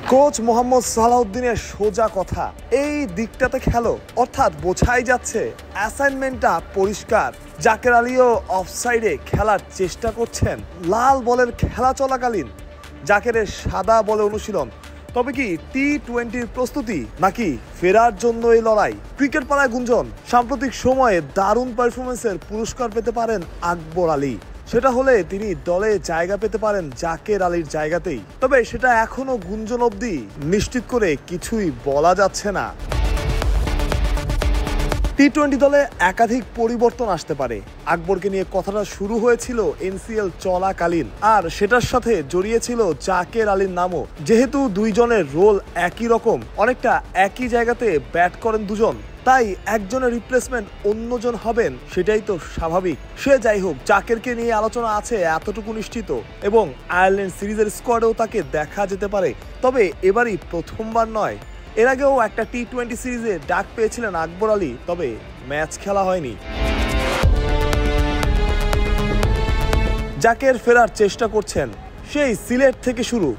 Coach Mohammad সালাউদ্দিনের সোজা কথা, এই দিকটাতে খেলো, অর্থাৎ বোঝাই যাচ্ছে অ্যাসাইনমেন্টটা পরিষ্কার। জাকের আলীও অফসাইডে খেলার চেষ্টা করছেন। লাল বলের খেলা চলাকালীন জাকেরের সাদা বলে অনুশীলন। তবে কি টি-20 প্রস্তুতি নাকি ফেরার জন্য এই লড়াই? ক্রিকেট পাড়ায় গুঞ্জন, সাম্প্রতিক সময়ে দারুণ পারফরমেন্সের পুরস্কার পেতে পারেন আকবর আলী। সেটা হলে তিনি দলে জায়গা পেতে পারেন জাকের আলীর জায়গাতেই। তবে সেটা এখনো গুঞ্জন অবধি নিশ্চিত করে কিছুই বলা যাচ্ছে না। টি-20 দলে একাধিক পরিবর্তন আসতে পারে। আকবরকে নিয়ে কথাটা শুরু হয়েছিল এনসিএল চলাকালীন, আর সেটার সাথে জড়িয়েছিল জাকের আলীর নামও। যেহেতু দুইজনের রোল একই রকম, অনেকটা একই জায়গাতে ব্যাট করেন দুজন, তাই একজনের রিপ্লেসমেন্ট অন্যজন হবেন, সেটাই তো স্বাভাবিক। সে যাই হোক, জাকেরকে নিয়ে আলোচনা আছে এতটুকু নিশ্চিত, এবং আয়ারল্যান্ড সিরিজের স্কোয়াডেও তাকে দেখা যেতে পারে। তবে এবারই প্রথমবার নয়, এর আগেও একটা টি-20 সিরিজে ডাক পেয়েছিলেন আকবর আলী, তবে ম্যাচ খেলা হয়নি। জাকের ফেরার চেষ্টা করছেন, সেই সিলেট থেকে শুরু,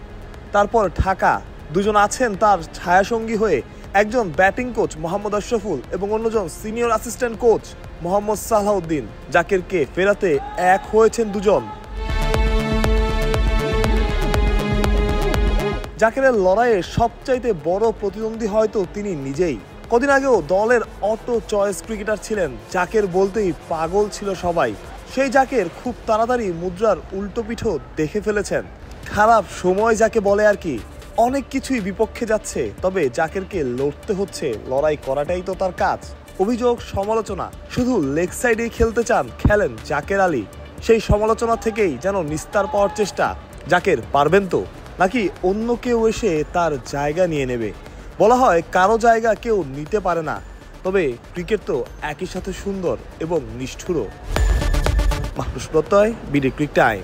তারপর ঢাকা। দুজন আছেন তার ছায়াসঙ্গী হয়ে, একজন ব্যাটিং কোচ মোহাম্মদ আশরাফুল এবং অন্যজন senior assistant coach Mohammad Salauddin. জাকেরকে ফেরাতে এক হয়েছেন দুজন। জাকেরের লড়াইয়ে সবচাইতে বড় প্রতিদ্বন্দ্বী হয়তো তিনি নিজেই। কদিন আগেও দলের অটো চয়েস ক্রিকেটার ছিলেন। জাকের বলতেই পাগল ছিল সবাই। সেই জাকের খুব তাড়াতাড়ি মুদ্রার উল্টো পিঠও দেখে ফেলেছেন। খারাপ সময় যাকে বলে আর কি। অনেক কিছুই বিপক্ষে যাচ্ছে, তবে জাকেরকে লড়তে হচ্ছে, লড়াই করাটাই তো তার কাজ। অভিযোগ, সমালোচনা, শুধু লেগ সাইডেই খেলতে চান, খেলেন জাকের আলী। সেই সমালোচনা থেকেই যেন নিস্তার পাওয়ার চেষ্টা। জাকের পারবেন তো, নাকি অন্য কেউ এসে তার জায়গা নিয়ে নেবে? বলা হয় কারো জায়গা কেউ নিতে পারে না, তবে ক্রিকেট তো একই সাথে সুন্দর এবং নিষ্ঠুরও। মাহরুষ প্রত্যয়, বিডি ক্রিক টাইম।